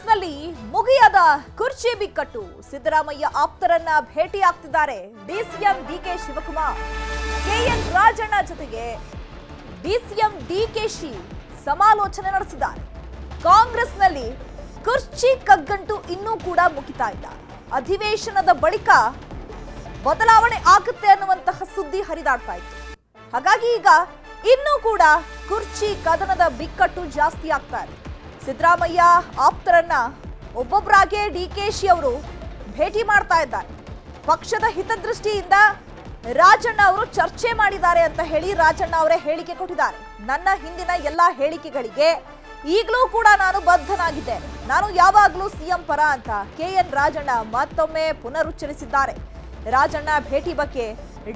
ಕಾಂಗ್ರೆಸ್ನಲ್ಲಿ ಮುಗಿಯದ ಕುರ್ಚಿ ಬಿಕ್ಕಟ್ಟು. ಸಿದ್ದರಾಮಯ್ಯ ಆಪ್ತರನ್ನ ಭೇಟಿ ಆಗ್ತಿದ್ದಾರೆ DCM DK Shivakumar. KN Rajanna ಜೊತೆಗೆ ಡಿಸಿಎಂ ಡಿಕೆಶಿ ಸಮಾಲೋಚನೆ ನಡೆಸಿದ್ದಾರೆ. ಕಾಂಗ್ರೆಸ್ನಲ್ಲಿ ಕುರ್ಚಿ ಕಗ್ಗಂಟು ಇನ್ನೂ ಕೂಡ ಮುಗಿತಾ ಇಲ್ಲ. ಅಧಿವೇಶನದ ಬಳಿಕ ಬದಲಾವಣೆ ಆಗುತ್ತೆ ಅನ್ನುವಂತಹ ಸುದ್ದಿ ಹರಿದಾಡ್ತಾ ಇತ್ತು. ಹಾಗಾಗಿ ಈಗ ಇನ್ನೂ ಕೂಡ ಕುರ್ಚಿ ಕದನದ ಬಿಕ್ಕಟ್ಟು ಜಾಸ್ತಿ ಆಗ್ತಾ ಇದೆ. ಸಿದ್ದರಾಮಯ್ಯ ಆಪ್ತರನ್ನ ಒಬ್ಬೊಬ್ಬರಾಗೆ ಡಿಕೆಶಿ ಅವರು ಭೇಟಿ ಮಾಡ್ತಾ ಇದ್ದಾರೆ. ಪಕ್ಷದ ಹಿತದೃಷ್ಟಿಯಿಂದ ರಾಜಣ್ಣ ಅವರು ಚರ್ಚೆ ಮಾಡಿದ್ದಾರೆ ಅಂತ ಹೇಳಿ ರಾಜಣ್ಣ ಅವರೇ ಹೇಳಿಕೆ ಕೊಟ್ಟಿದ್ದಾರೆ. ನನ್ನ ಹಿಂದಿನ ಎಲ್ಲಾ ಹೇಳಿಕೆಗಳಿಗೆ ಈಗಲೂ ಕೂಡ ನಾನು ಬದ್ಧನಾಗಿದ್ದೇನೆ, ನಾನು ಯಾವಾಗಲೂ ಸಿಎಂ ಪರ ಅಂತ ಕೆಎನ್ ರಾಜಣ್ಣ ಮತ್ತೊಮ್ಮೆ ಪುನರುಚ್ಚರಿಸಿದ್ದಾರೆ. ರಾಜಣ್ಣ ಭೇಟಿ ಬಗ್ಗೆ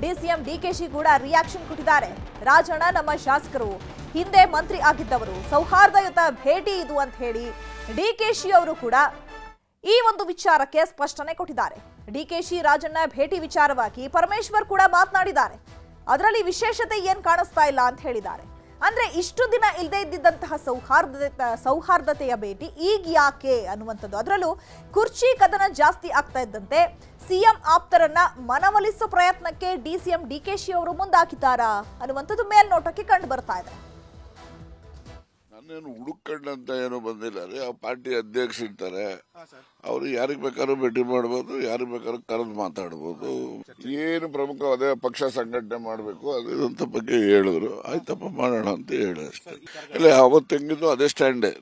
ಡಿಸಿಎಂ ಡಿಕೆಶಿ ಕೂಡ ರಿಯಾಕ್ಷನ್ ಕೊಟ್ಟಿದ್ದಾರೆ. ರಾಜಣ್ಣ ನಮ್ಮ ಶಾಸಕರು, ಹಿಂದೆ ಮಂತ್ರಿ ಆಗಿದ್ದವರು, ಸೌಹಾರ್ದಯುತ ಭೇಟಿ ಇದು ಅಂತ ಹೇಳಿ ಡಿಕೆಶಿ ಅವರು ಕೂಡ ಈ ಒಂದು ವಿಚಾರಕ್ಕೆ ಸ್ಪಷ್ಟನೆ ಕೊಟ್ಟಿದ್ದಾರೆ. ಡಿಕೆಶಿ ರಾಜಣ್ಣ ಭೇಟಿ ವಿಚಾರವಾಗಿ ಪರಮೇಶ್ವರ್ ಕೂಡ ಮಾತನಾಡಿದ್ದಾರೆ. ಅದರಲ್ಲಿ ವಿಶೇಷತೆ ಏನ್ ಕಾಣಿಸ್ತಾ ಇಲ್ಲ ಅಂತ ಹೇಳಿದ್ದಾರೆ. ಅಂದ್ರೆ ಇಷ್ಟು ದಿನ ಇಲ್ಲದೆ ಇದ್ದಿದ್ದಂತಹ ಸೌಹಾರ್ದತೆಯ ಭೇಟಿ ಈಗ ಯಾಕೆ ಅನ್ನುವಂಥದ್ದು. ಅದರಲ್ಲೂ ಕುರ್ಚಿ ಕದನ ಜಾಸ್ತಿ ಆಗ್ತಾ ಇದ್ದಂತೆ ಸಿಎಂ ಆಪ್ತರನ್ನ ಮನವೊಲಿಸೋ ಪ್ರಯತ್ನಕ್ಕೆ ಡಿಸಿಎಂ ಡಿಕೆಶಿ ಅವರು ಮುಂದಾಕಿದ್ದಾರಾ ಅನ್ನುವಂಥದ್ದು ಮೇಲ್ನೋಟಕ್ಕೆ ಕಂಡು ಬರ್ತಾ ಇದೆ. ನಾನೇನು ಹುಡುಕಂಡಂತ ಏನು ಬಂದಿಲ್ಲ ರೀ. ಆ ಪಾರ್ಟಿ ಅಧ್ಯಕ್ಷ ಇರ್ತಾರೆ, ಅವ್ರು ಯಾರಿಗ್ ಬೇಕಾದ್ರೂ ಭೇಟಿ ಮಾಡ್ಬೋದು, ಯಾರಿಗ್ ಬೇಕಾದ್ರೂ ಕರೆದು ಮಾತಾಡ್ಬೋದು. ಏನು ಪ್ರಮುಖ ಅದೇ ಪಕ್ಷ ಸಂಘಟನೆ ಮಾಡಬೇಕು ಅದಂತ ಬಗ್ಗೆ ಹೇಳಿದ್ರು. ಆಯ್ತಪ್ಪ ಮಾಡೋಣ ಅಂತ ಹೇಳಿ ಅಷ್ಟೇ. ಇಲ್ಲ ಅವತ್ತು ಹೆಂಗಿದ್ದು ಅದೇ ಸ್ಟ್ಯಾಂಡೇ.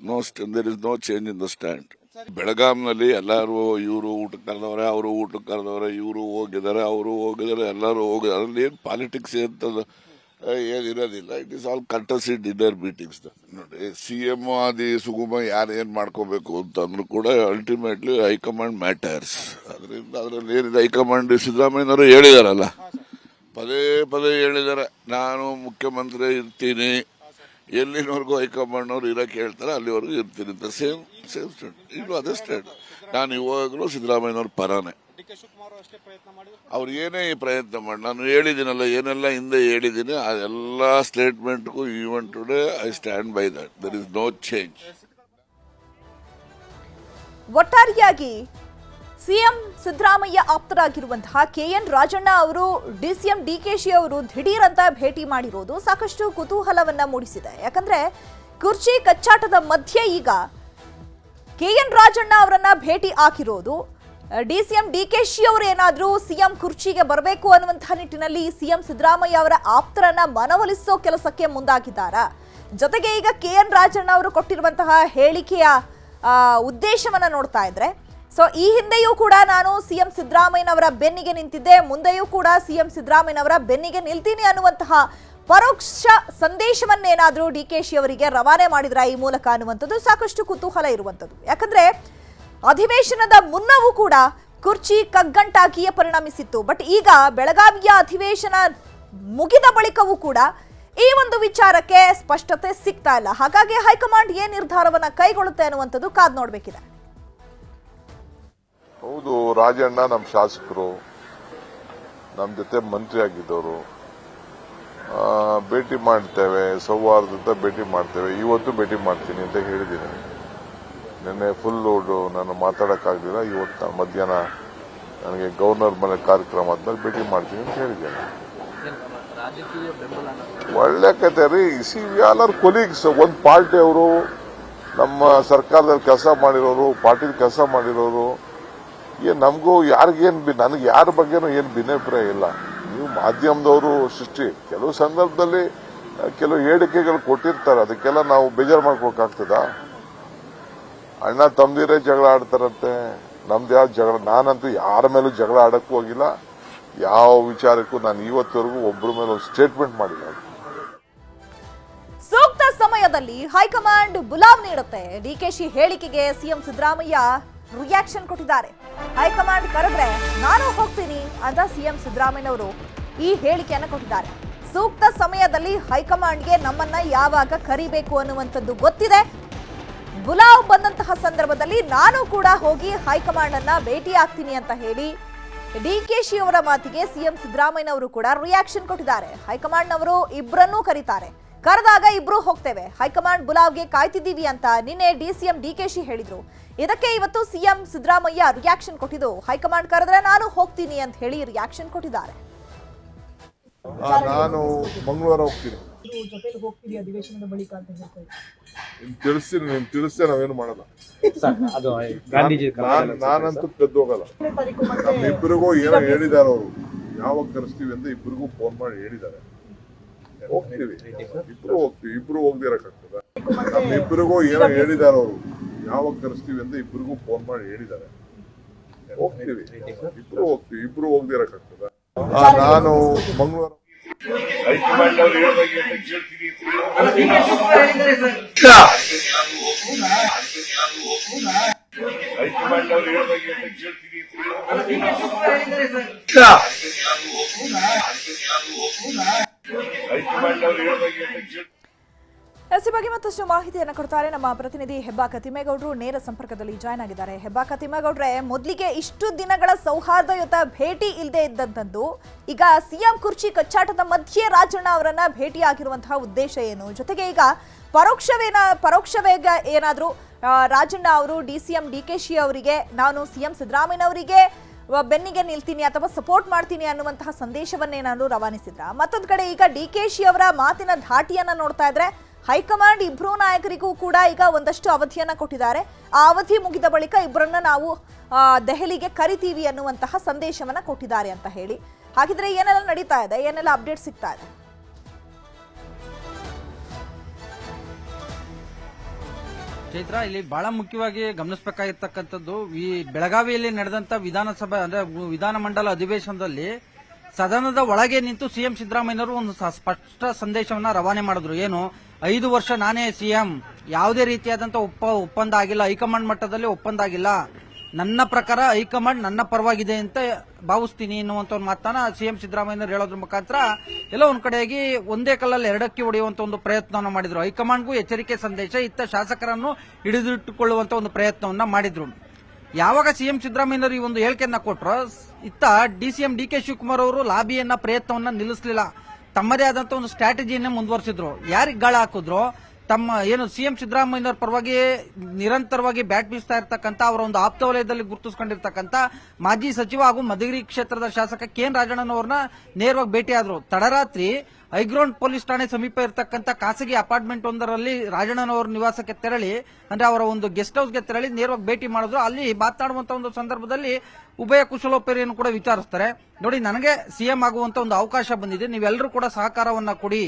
There is no change in the stand. ಬೆಳಗಾಂನಲ್ಲಿ ಎಲ್ಲಾರು ಇವರು ಊಟಕ್ಕೆ ಕರೆದವ್ರೆ, ಅವರು ಊಟಕ್ಕೆ ಕರೆದವ್ರೆ, ಇವರು ಹೋಗಿದ್ದಾರೆ, ಅವರು ಹೋಗಿದ್ದಾರೆ, ಎಲ್ಲರೂ ಹೋಗಿದ್ದಾರೆ. ಅದ್ರಲ್ಲಿ ಏನ್ ಪಾಲಿಟಿಕ್ಸ್ ಅಂತದ ಏನಿರೋದಿಲ್ಲ. It is all courtesy dinner meetings. ನೋಡಿ, ಸಿಎಂ ಆದಿ ಸುಗಮ ಯಾರು ಏನ್ ಮಾಡ್ಕೋಬೇಕು ಅಂತಂದ್ರು ಕೂಡ ಅಲ್ಟಿಮೇಟ್ಲಿ ಹೈಕಮಾಂಡ್ ಮ್ಯಾಟರ್ಸ್. ಅದರಿಂದ ಅದ್ರಲ್ಲಿ ಏನಿದೆ, ಹೈಕಮಾಂಡ್ ಸಿದ್ದರಾಮಯ್ಯನವರು ಹೇಳಿದಾರಲ್ಲ, ಪದೇ ಪದೇ ಹೇಳಿದ್ದಾರೆ, ನಾನು ಮುಖ್ಯಮಂತ್ರಿ ಇರ್ತೀನಿ, ಎಲ್ಲಿನವರೆಗೂ ಹೈಕಮಾಂಡ್ನವ್ರು ಇರಕ್ಕೆ ಹೇಳ್ತಾರೆ ಅಲ್ಲಿವರೆಗೂ ಇರ್ತೀನಿ ಅಂತ. Same stand. ಇದು ಅದೇ ಸ್ಟ್ಯಾಂಡ್. ನಾನು ಇವಾಗಲೂ ಸಿದ್ದರಾಮಯ್ಯನವ್ರ ಪರಾನೆ. ಅವ್ರು ಏನೇ ಪ್ರಯತ್ನ ಮಾಡಿ, ನಾನು ಹೇಳಿದ್ದೀನಲ್ಲ ಏನೆಲ್ಲ ಹಿಂದೆ ಹೇಳಿದ್ದೀನಿ, ಅದೆಲ್ಲ ಸ್ಟೇಟ್ಮೆಂಟ್ಗೂ even today I stand by that. There is no change. ಒಟ್ಟಾರೆಯಾಗಿ ಸಿಎಂ ಸಿದ್ದರಾಮಯ್ಯ ಆಪ್ತರಾಗಿರುವಂತಹ ಕೆಎನ್ ರಾಜಣ್ಣ ಅವರು ಡಿಸಿಎಂ ಡಿಕೆಶಿ ಅವರು ದಿಢೀರ್ ಅಂತ ಭೇಟಿ ಮಾಡಿರೋದು ಸಾಕಷ್ಟು ಕುತೂಹಲವನ್ನ ಮೂಡಿಸಿದೆ. ಯಾಕಂದ್ರೆ ಕುರ್ಚಿ ಕಚ್ಚಾಟದ ಮಧ್ಯೆ ಈಗ ಕೆಎನ್ ರಾಜಣ್ಣ ಅವರನ್ನ ಭೇಟಿ ಆಗಿರೋದು ಡಿಸಿಎಂ ಡಿಕೆಶಿ ಅವರು ಏನಾದ್ರೂ ಸಿಎಂ ಕುರ್ಚಿಗೆ ಬರಬೇಕು ಅನ್ನುವಂತಹ ನಿಟ್ಟಿನಲ್ಲಿ ಸಿಎಂ ಸಿದ್ದರಾಮಯ್ಯ ಅವರ ಆಪ್ತರನ್ನ ಮನವೊಲಿಸೋ ಕೆಲಸಕ್ಕೆ ಮುಂದಾಗಿದ್ದಾರಾ? ಜೊತೆಗೆ ಈಗ ಕೆಎನ್ ರಾಜಣ್ಣ ಅವರು ಕೊಟ್ಟಿರುವಂತಹ ಹೇಳಿಕೆಯ ಉದ್ದೇಶವನ್ನ ನೋಡ್ತಾ ಇದ್ರೆ, ಸೊ ಈ ಹಿಂದೆಯೂ ಕೂಡ ನಾನು ಸಿಎಂ ಸಿದ್ದರಾಮಯ್ಯನವರ ಬೆನ್ನಿಗೆ ನಿಂತಿದ್ದೆ, ಮುಂದೆಯೂ ಕೂಡ ಸಿಎಂ ಸಿದ್ದರಾಮಯ್ಯನವರ ಬೆನ್ನಿಗೆ ನಿಲ್ತೀನಿ ಅನ್ನುವಂತಹ ಪರೋಕ್ಷ ಸಂದೇಶವನ್ನೇನಾದ್ರೂ ಡಿಕೆಶಿ ಅವರಿಗೆ ರವಾನೆ ಮಾಡಿದ್ರ ಈ ಮೂಲಕ ಅನ್ನುವಂಥದ್ದು ಸಾಕಷ್ಟು ಕುತೂಹಲ ಇರುವಂಥದ್ದು. ಯಾಕಂದ್ರೆ ಅಧಿವೇಶನದ ಮುನ್ನವೂ ಕೂಡ ಕುರ್ಚಿ ಕಗ್ಗಂಟಾಗಿಯೇ ಪರಿಣಮಿಸಿತ್ತು. ಬಟ್ ಈಗ ಬೆಳಗಾವಿಯ ಅಧಿವೇಶನ ಮುಗಿದ ಬಳಿಕವೂ ಕೂಡ ಈ ಒಂದು ವಿಚಾರಕ್ಕೆ ಸ್ಪಷ್ಟತೆ ಸಿಗ್ತಾ ಇಲ್ಲ. ಹಾಗಾಗಿ ಹೈಕಮಾಂಡ್ ಏನ್ ನಿರ್ಧಾರವನ್ನ ಕೈಗೊಳ್ಳುತ್ತೆ ಅನ್ನುವಂಥದ್ದು ಕಾದ್ ನೋಡ್ಬೇಕಿದೆ. ಹೌದು, ರಾಜಣ್ಣ ನಮ್ಮ ಶಾಸಕರು, ನಮ್ಮ ಜೊತೆ ಮಂತ್ರಿ ಆಗಿದ್ದವರು. ಭೇಟಿ ಮಾಡ್ತೇವೆ, ಸೌಹಾರ್ದತೆ ಭೇಟಿ ಮಾಡ್ತೇವೆ. ಇವತ್ತು ಭೇಟಿ ಮಾಡ್ತೀನಿ ಅಂತ ಹೇಳಿದ್ದೀನಿ. ನಿನ್ನೆ ಫುಲ್ ಲೋಡು ನಾನು ಮಾತಾಡೋಕ್ಕಾಗಲಿಲ್ಲ. ಇವತ್ತು ಮಧ್ಯಾಹ್ನ ನನಗೆ ಗವರ್ನರ್ ಮನೆ ಕಾರ್ಯಕ್ರಮ ಆದ್ಮೇಲೆ ಭೇಟಿ ಮಾಡ್ತೀನಿ ಅಂತ ಹೇಳಿದ್ದೇನೆ. ಒಳ್ಳೆ ಕತೆ ರೀ. C we all are colleagues. ಒಂದು ಪಾರ್ಟಿ ಅವರು, ನಮ್ಮ ಸರ್ಕಾರದಲ್ಲಿ ಕೆಲಸ ಮಾಡಿರೋರು, ಪಾರ್ಟಿಲಿ ಕೆಲಸ ಮಾಡಿರೋರು. ಏನ್ ನಮಗೂ ಯಾರಿಗೇನು ನನಗೆ ಯಾರ ಬಗ್ಗೆನೂ ಏನು ಭಿನ್ನಾಭಿಪ್ರಾಯ ಇಲ್ಲ. ನೀವು ಮಾಧ್ಯಮದವರು ಸೃಷ್ಟಿ ಕೆಲವು ಸಂದರ್ಭದಲ್ಲಿ ಕೆಲವು ಹೇಳಿಕೆಗಳು ಕೊಟ್ಟಿರ್ತಾರೆ, ಅದಕ್ಕೆಲ್ಲ ನಾವು ಬೇಜಾರು ಮಾಡ್ಕೋಕಾಗ್ತದ? ಅಣ್ಣ ತಮ್ಮದಿರೇ ಜಗಳ ಆಡ್ತಾರಂತೆ, ನಮ್ದು ಯಾವ ಜಗಳ? ನಾನಂತೂ ಯಾರ ಮೇಲೂ ಜಗಳ ಆಡಕ್ಕೂ ಹೋಗಿಲ್ಲ. ಯಾವ ವಿಚಾರಕ್ಕೂ ನಾನು ಇವತ್ತವರೆಗೂ ಒಬ್ಬರ ಮೇಲೆ ಒಂದು ಸ್ಟೇಟ್ಮೆಂಟ್ ಮಾಡಿಲ್ಲ. ಸೂಕ್ತ ಸಮಯದಲ್ಲಿ ಹೈಕಮಾಂಡ್ ಬುಲಾವ್ ನೀಡುತ್ತೆ. ಡಿಕೆಶಿ ಹೇಳಿಕೆಗೆ ಸಿಎಂ ಸಿದ್ದರಾಮಯ್ಯ ರಿಯಾಕ್ಷನ್ ಕೊಟ್ಟಿದ್ದಾರೆ. ಹೈಕಮಾಂಡ್ ಕರೆದ್ರೆ ನಾನು ಹೋಗ್ತೀನಿ ಅಂತ ಸಿಎಂ ಸಿದ್ದರಾಮಯ್ಯನವರು ಈ ಹೇಳಿಕೆಯನ್ನು ಕೊಟ್ಟಿದ್ದಾರೆ. ಸೂಕ್ತ ಸಮಯದಲ್ಲಿ ಹೈಕಮಾಂಡ್ಗೆ ನಮ್ಮನ್ನ ಯಾವಾಗ ಕರಿಬೇಕು ಅನ್ನುವಂಥದ್ದು ಗೊತ್ತಿದೆ. ಬುಲಾವ್ ಬಂದಂತಹ ಸಂದರ್ಭದಲ್ಲಿ ನಾನು ಕೂಡ ಹೋಗಿ ಹೈಕಮಾಂಡ್ ಅನ್ನ ಭೇಟಿ ಆಗ್ತೀನಿ ಅಂತ ಹೇಳಿ ಡಿಕೆಶಿ ಅವರ ಮಾತಿಗೆ ಸಿಎಂ ಸಿದ್ದರಾಮಯ್ಯನವರು ಕೂಡ ರಿಯಾಕ್ಷನ್ ಕೊಟ್ಟಿದ್ದಾರೆ. ಹೈಕಮಾಂಡ್ ನವರು ಇಬ್ಬರನ್ನೂ ಕರೀತಾರೆ. ಕರೆದಾಗ ಇಬ್ರು ಹೋಗ್ತೇವೆ, ಹೈಕಮಾಂಡ್ ಬುಲಾವ್ಗೆ ಕಾಯ್ತಿದ್ದೀವಿ ಅಂತ ನಿನ್ನೆ ಡಿಸಿಎಂ ಡಿಕೆಶಿ ಹೇಳಿದ್ರು. ಇದಕ್ಕೆ ಇವತ್ತು ಸಿಎಂ ಸಿದ್ದರಾಮಯ್ಯ ರಿಯಾಕ್ಷನ್ ಕೊಟ್ಟಿದ್ದು, ಹೈಕಮಾಂಡ್ ಕರೆದ್ರೆ ನಾನು ಹೋಗ್ತೀನಿ ಅಂತ ಹೇಳಿ ರಿಯಾಕ್ಷನ್ ಕೊಟ್ಟಿದ್ದಾರೆ. ನಾನು ಮಂಗಳವಾರ ಹೋಗ್ತೀನಿ, ಜೊತೆಲಿ ಹೋಗ್ತೀವಿ ಅಧಿವೇಶನದ ಬಳಿಕ ಅಂತ ಹೇಳ್ತಾ ನೀನ್ ತಿಳಿಸ್ತೇ ನಾವೇನು ಮಾಡಲ್ಲ. ಅದು ಗಾಂಧೀಜಿ ನಾನಂತೂ ಕದ್ದು ಹೋಗಲ್ಲ. ತಾರೀಕು ಮತ್ತೆ ನಮ್ಮಿಬ್ಬರಿಗೂ ಏನೋ ಹೇಳಿದಾರೆ ಅವರು, ಯಾವಾಗ ಕರೆಸ್ತೀವಿ ಅಂತ ಇಬ್ಬರಿಗೂ ಫೋನ್ ಮಾಡಿ ಹೇಳಿದ್ದಾರೆ. ಹೋಗ್ತೀವಿ, ಇಬ್ರು ಹೋಗ್ತೀವಿ, ಇಬ್ರು ಹೋಗ್ದಿರಕ್ಕಾಗ್ತದ? ನಮ್ಮಿಬ್ಬರಿಗೂ ಏನೋ ಹೇಳಿದಾರೆ ಅವರು, ಯಾವಾಗ ಕರೆಸ್ತೀವಿ ಅಂತ ಇಬ್ಬರಿಗೂ ಫೋನ್ ಮಾಡಿ ಹೇಳಿದ್ದಾರೆ. ಹೋಗ್ತೀವಿ, ಇಬ್ರು ಹೋಗ್ತೀವಿ, ಇಬ್ರು ಹೋಗ್ದಿರಕ್ಕಾಗ್ತದ? ನಾನು ಮಂಗಳವಾರ ಹೈಕಮಾಂಡ್ ಅವ್ರು ಹೇಳ್ದಂಗೆ ಅಂತ ಕೇಳ್ತೀನಿ. ಹೈಕಮಾಂಡ್ ಅವ್ರು ಹೇಳ್ದಂಗೆ ಅಂತ ಕೇಳ್ತೀನಿ. ಹೈಕಮಾಂಡ್ ಅವ್ರು ಹೇಳ್ದಂಗೆ ಅಂತ ಕೇಳ್ತೀನಿ. ಈ ಬಗ್ಗೆ ಮತ್ತಷ್ಟು ಮಾಹಿತಿಯನ್ನು ಕೊಡ್ತಾರೆ ನಮ್ಮ ಪ್ರತಿನಿಧಿ ಹೆಬ್ಬಾಕ ತಿಮ್ಮೇಗೌಡರು, ನೇರ ಸಂಪರ್ಕದಲ್ಲಿ ಜಾಯ್ನ್ ಆಗಿದ್ದಾರೆ. ಹೆಬ್ಬಾಕ ತಿಮ್ಮೇಗೌಡ್ರೆ, ಮೊದಲಿಗೆ ಇಷ್ಟು ದಿನಗಳ ಸೌಹಾರ್ದಯುತ ಭೇಟಿ ಇಲ್ಲದೆ ಇದ್ದಂಥದ್ದು ಈಗ ಸಿಎಂ ಕುರ್ಚಿ ಕಚ್ಚಾಟದ ಮಧ್ಯೆ ರಾಜಣ್ಣ ಅವರನ್ನ ಭೇಟಿಯಾಗಿರುವಂತಹ ಉದ್ದೇಶ ಏನು? ಜೊತೆಗೆ ಈಗ ಪರೋಕ್ಷವೇಗ ಏನಾದರೂ ರಾಜಣ್ಣ ಅವರು ಡಿಸಿಎಂ ಡಿಕೆಶಿ ಅವರಿಗೆ ನಾನು ಸಿಎಂ ಸಿದ್ದರಾಮಯ್ಯನವರಿಗೆ ಬೆನ್ನಿಗೆ ನಿಲ್ತೀನಿ ಅಥವಾ ಸಪೋರ್ಟ್ ಮಾಡ್ತೀನಿ ಅನ್ನುವಂತಹ ಸಂದೇಶವನ್ನೇನಾದ್ರು ರವಾನಿಸಿದ್ರ? ಮತ್ತೊಂದು ಕಡೆ ಈಗ ಡಿಕೆಶಿ ಅವರ ಮಾತಿನ ಧಾಟಿಯನ್ನ ನೋಡ್ತಾ ಇದ್ರೆ ಹೈಕಮಾಂಡ್ ಇಬ್ರು ನಾಯಕರಿಗೂ ಕೂಡ ಈಗ ಒಂದಷ್ಟು ಅವಧಿಯನ್ನ ಕೊಟ್ಟಿದ್ದಾರೆ. ಆ ಅವಧಿ ಮುಗಿದ ಬಳಿಕ ಇಬ್ಬರನ್ನ ನಾವು ದೆಹಲಿಗೆ ಕರಿತೀವಿ ಅನ್ನುವಂತಹ ಸಂದೇಶವನ್ನ ಕೊಟ್ಟಿದ್ದಾರೆ ಅಂತ ಹೇಳಿ. ಹಾಗಿದ್ರೆ ಏನೆಲ್ಲ ನಡೀತಾ ಇದೆ, ಏನೆಲ್ಲ ಅಪ್ಡೇಟ್ ಸಿಗ್ತಾ ಇದೆ? ಚೈತ್ರ, ಇಲ್ಲಿ ಬಹಳ ಮುಖ್ಯವಾಗಿ ಗಮನಿಸಬೇಕಾಗಿರ್ತಕ್ಕಂಥದ್ದು, ಈ ಬೆಳಗಾವಿಯಲ್ಲಿ ನಡೆದಂತ ವಿಧಾನಸಭೆ ಅಂದ್ರೆ ವಿಧಾನಮಂಡಲ ಅಧಿವೇಶನದಲ್ಲಿ ಸದನದ ಒಳಗೆ ನಿಂತು ಸಿಎಂ ಸಿದ್ದರಾಮಯ್ಯನವರು ಒಂದು ಸ್ಪಷ್ಟ ಸಂದೇಶವನ್ನ ರವಾನೆ ಮಾಡಿದ್ರು. ಏನು, 5 ವರ್ಷ ನಾನೇ ಸಿಎಂ, ಯಾವುದೇ ರೀತಿಯಾದಂತ ಒಪ್ಪಂದ ಆಗಿಲ್ಲ, ಹೈಕಮಾಂಡ್ ಮಟ್ಟದಲ್ಲಿ ಒಪ್ಪಂದ ಆಗಿಲ್ಲ, ನನ್ನ ಪ್ರಕಾರ ಹೈಕಮಾಂಡ್ ನನ್ನ ಪರವಾಗಿದೆ ಅಂತ ಭಾವಿಸ್ತೀನಿ ಎನ್ನುವಂತ ಒಂದು ಮಾತನ್ನ ಸಿಎಂ ಸಿದ್ದರಾಮಯ್ಯನವರು ಹೇಳೋದ್ರ ಮುಖಾಂತರ ಎಲ್ಲ ಒಂದ್ ಕಡೆಯಾಗಿ ಒಂದೇ ಕಲ್ಲಲ್ಲಿ ಎರಡಕ್ಕೆ ಹೊಡೆಯುವಂತ ಒಂದು ಪ್ರಯತ್ನವನ್ನ ಮಾಡಿದ್ರು. ಹೈಕಮಾಂಡ್ಗೂ ಎಚ್ಚರಿಕೆ ಸಂದೇಶ, ಇತ್ತ ಶಾಸಕರನ್ನು ಹಿಡಿದಿಟ್ಟುಕೊಳ್ಳುವಂತ ಒಂದು ಪ್ರಯತ್ನವನ್ನ ಮಾಡಿದ್ರು. ಯಾವಾಗ ಸಿಎಂ ಸಿದ್ದರಾಮಯ್ಯನವರು ಈ ಒಂದು ಹೇಳಿಕೆಯನ್ನ ಕೊಟ್ಟರು, ಇತ್ತ ಡಿಸಿಎಂ ಡಿಕೆ ಶಿವಕುಮಾರ್ ಅವರು ಲಾಬಿಯನ್ನ ಪ್ರಯತ್ನವನ್ನ ನಿಲ್ಲಿಸಲಿಲ್ಲ, ತಮ್ಮದೇ ಆದಂತ ಒಂದು ಸ್ಟ್ರಾಟಜಿಯನ್ನೇ ಮುಂದುವರಿಸಿದ್ರು. ಯಾರಿಗೆ ಗಾಳ ಹಾಕಿದ್ರು? ತಮ್ಮ ಏನು ಸಿಎಂ ಸಿದ್ದರಾಮಯ್ಯನವರ ಪರವಾಗಿ ನಿರಂತರವಾಗಿ ಬ್ಯಾಟ್ ಬೀಸ್ತಾ ಇರ್ತಕ್ಕಂಥ ಅವರ ಒಂದು ಆಪ್ತ ವಲಯದಲ್ಲಿ ಗುರುತಿಸಿಕೊಂಡಿರ್ತಕ್ಕಂಥ ಮಾಜಿ ಸಚಿವ ಹಾಗೂ ಮಧುಗಿರಿ ಕ್ಷೇತ್ರದ ಶಾಸಕ ಕೆಎನ್ ರಾಜಣ್ಣನವ್ರನ್ನ ನೇರವಾಗಿ ಭೇಟಿಯಾದ್ರು. ತಡರಾತ್ರಿ ಹೈಗ್ರೌಂಡ್ ಪೊಲೀಸ್ ಠಾಣೆ ಸಮೀಪ ಇರತಕ್ಕಂಥ ಖಾಸಗಿ ಅಪಾರ್ಟ್ಮೆಂಟ್ ಒಂದರಲ್ಲಿ ರಾಜಣ್ಣನವರ ನಿವಾಸಕ್ಕೆ ತೆರಳಿ, ಅಂದ್ರೆ ಅವರ ಒಂದು ಗೆಸ್ಟ್ ಹೌಸ್ಗೆ ತೆರಳಿ ನೇರವಾಗಿ ಭೇಟಿ ಮಾಡಿದ್ರು. ಅಲ್ಲಿ ಮಾತನಾಡುವಂತ ಒಂದು ಸಂದರ್ಭದಲ್ಲಿ ಉಭಯ ಕುಶಲೋಪರಿಯನ್ನು ಕೂಡ ವಿಚಾರಿಸ್ತಾರೆ. ನೋಡಿ, ನನಗೆ ಸಿಎಂ ಆಗುವಂತ ಒಂದು ಅವಕಾಶ ಬಂದಿದೆ, ನೀವೆಲ್ಲರೂ ಕೂಡ ಸಹಕಾರವನ್ನ ಕೊಡಿ,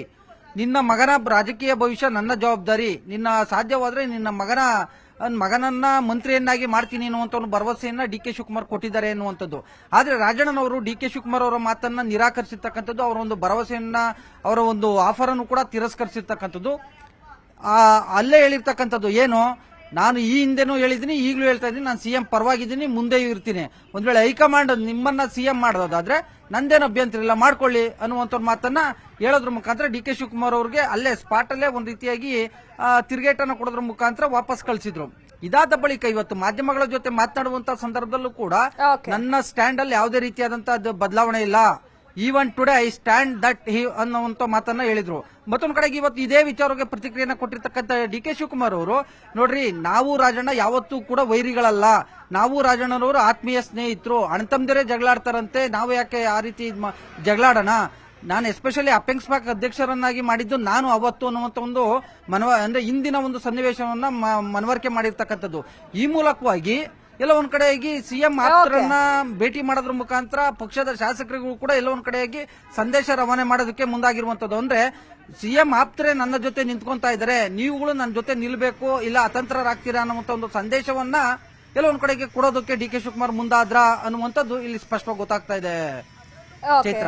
ನಿನ್ನ ಮಗನ ರಾಜಕೀಯ ಭವಿಷ್ಯ ನನ್ನ ಜವಾಬ್ದಾರಿ, ನಿನ್ನ ಸಾಧ್ಯವಾದ್ರೆ ನಿನ್ನ ಮಗನನ್ನ ಮಂತ್ರಿಯನ್ನಾಗಿ ಮಾಡ್ತೀನಿ ಅನ್ನುವಂತ ಒಂದು ಭರವಸೆಯನ್ನ ಡಿಕೆ ಶಿವಕುಮಾರ್ ಕೊಟ್ಟಿದ್ದಾರೆ ಎನ್ನುವಂಥದ್ದು. ಆದ್ರೆ ರಾಜಣ್ಣನವರು ಡಿಕೆ ಶಿವಕುಮಾರ್ ಅವರ ಮಾತನ್ನ ನಿರಾಕರಿಸಿರ್ತಕ್ಕಂಥದ್ದು, ಅವರ ಒಂದು ಭರವಸೆಯನ್ನ, ಅವರ ಒಂದು ಆಫರ್ ಅನ್ನು ಕೂಡ ತಿರಸ್ಕರಿಸಿರ್ತಕ್ಕಂಥದ್ದು. ಅಲ್ಲೇ ಹೇಳಿರ್ತಕ್ಕಂಥದ್ದು ಏನು, ನಾನು ಈ ಹಿಂದೆನೂ ಹೇಳಿದ್ದೀನಿ, ಈಗಲೂ ಹೇಳ್ತಾ ಇದ್ದೀನಿ, ನಾನು ಸಿಎಂ ಪರವಾಗಿದ್ದೀನಿ, ಮುಂದೆಯೂ ಇರ್ತೀನಿ. ಒಂದ್ ವೇಳೆ ಹೈಕಮಾಂಡ್ ನಿಮ್ಮನ್ನ ಸಿಎಂ ಮಾಡೋದಾದ್ರೆ ನಂದೇನು ಅಭ್ಯಂತರ ಇಲ್ಲ, ಮಾಡ್ಕೊಳ್ಳಿ ಅನ್ನುವಂತ ಮಾತನ್ನ ಹೇಳೋದ್ರ ಮುಖಾಂತರ ಡಿಕೆ ಶಿವಕುಮಾರ್ ಅವ್ರಿಗೆ ಅಲ್ಲೇ ಸ್ಪಾಟ್ ಅಲ್ಲೇ ಒಂದ್ ರೀತಿಯಾಗಿ ತಿರುಗೇಟನ್ನು ಕೊಡೋದ್ರ ಮುಖಾಂತರ ವಾಪಸ್ ಕಳಿಸಿದ್ರು. ಇದಾದ ಬಳಿಕ ಇವತ್ತು ಮಾಧ್ಯಮಗಳ ಜೊತೆ ಮಾತನಾಡುವಂತ ಸಂದರ್ಭದಲ್ಲೂ ಕೂಡ ನನ್ನ ಸ್ಟ್ಯಾಂಡ್ ಅಲ್ಲಿ ಯಾವುದೇ ರೀತಿಯಾದಂತಹ ಬದಲಾವಣೆ ಇಲ್ಲ, even today I stand that he ಅನ್ನುವಂತ ಮಾತನ್ನ ಹೇಳಿದ್ರು. ಮತ್ತೊಂದು ಕಡೆಗೆ ಇವತ್ತು ಇದೇ ವಿಚಾರಕ್ಕೆ ಪ್ರತಿಕ್ರಿಯೆಯನ್ನು ಕೊಟ್ಟಿರ್ತಕ್ಕಂಥ ಡಿಕೆ ಶಿವಕುಮಾರ್ ಅವರು, ನೋಡ್ರಿ, ನಾವು ರಾಜಣ್ಣ ಯಾವತ್ತೂ ಕೂಡ ವೈರಿಗಳಲ್ಲ, ನಾವು ರಾಜಣ್ಣನವರು ಆತ್ಮೀಯ ಸ್ನೇಹಿತರು, ಅಣ್ತಂದಿರೇ ಜಗಳಾಡ್ತಾರಂತೆ, ನಾವು ಯಾಕೆ ಆ ರೀತಿ ಜಗಳಾಡೋಣ, ನಾನು ಎಸ್ಪೆಷಲಿ ಅಪೆಕ್ಸ್ ಬ್ಯಾಂಕ್ ಅಧ್ಯಕ್ಷರನ್ನಾಗಿ ಮಾಡಿದ್ದು ನಾನು ಅವತ್ತು ಅನ್ನುವಂತ ಒಂದು ಅಂದ್ರೆ ಇಂದಿನ ಒಂದು ಸನ್ನಿವೇಶವನ್ನ ಮನವರಿಕೆ ಮಾಡಿರ್ತಕ್ಕಂಥದ್ದು. ಈ ಮೂಲಕವಾಗಿ ಎಲ್ಲ ಒಂದ್ ಕಡೆಯಾಗಿ ಸಿಎಂ ಆಪ್ತರನ್ನ ಭೇಟಿ ಮಾಡೋದ್ರ ಮುಖಾಂತರ ಪಕ್ಷದ ಶಾಸಕರಿಗೂ ಕೂಡ ಎಲ್ಲ ಒಂದ್ ಕಡೆಯಾಗಿ ಸಂದೇಶ ರವಾನೆ ಮಾಡೋದಕ್ಕೆ ಮುಂದಾಗಿರುವಂತದ್ದು. ಅಂದ್ರೆ ಸಿಎಂ ಆಪ್ತರೇ ನನ್ನ ಜೊತೆ ನಿಂತ್ಕೊಂತಾ ಇದ್ದಾರೆ, ನೀವುಗಳು ನನ್ನ ಜೊತೆ ನಿಲ್ಬೇಕು, ಇಲ್ಲ ಅತಂತ್ರರಾಗ್ತೀರಾ ಅನ್ನುವಂತ ಒಂದು ಸಂದೇಶವನ್ನ ಎಲ್ಲ ಒಂದ್ ಕಡೆಗೆ ಕೊಡೋದಕ್ಕೆ ಡಿಕೆ ಶಿವಕುಮಾರ್ ಮುಂದಾದ್ರ ಅನ್ನುವಂಥದ್ದು ಇಲ್ಲಿ ಸ್ಪಷ್ಟವಾಗಿ ಗೊತ್ತಾಗ್ತಾ ಇದೆ. ಚೈತ್ರ.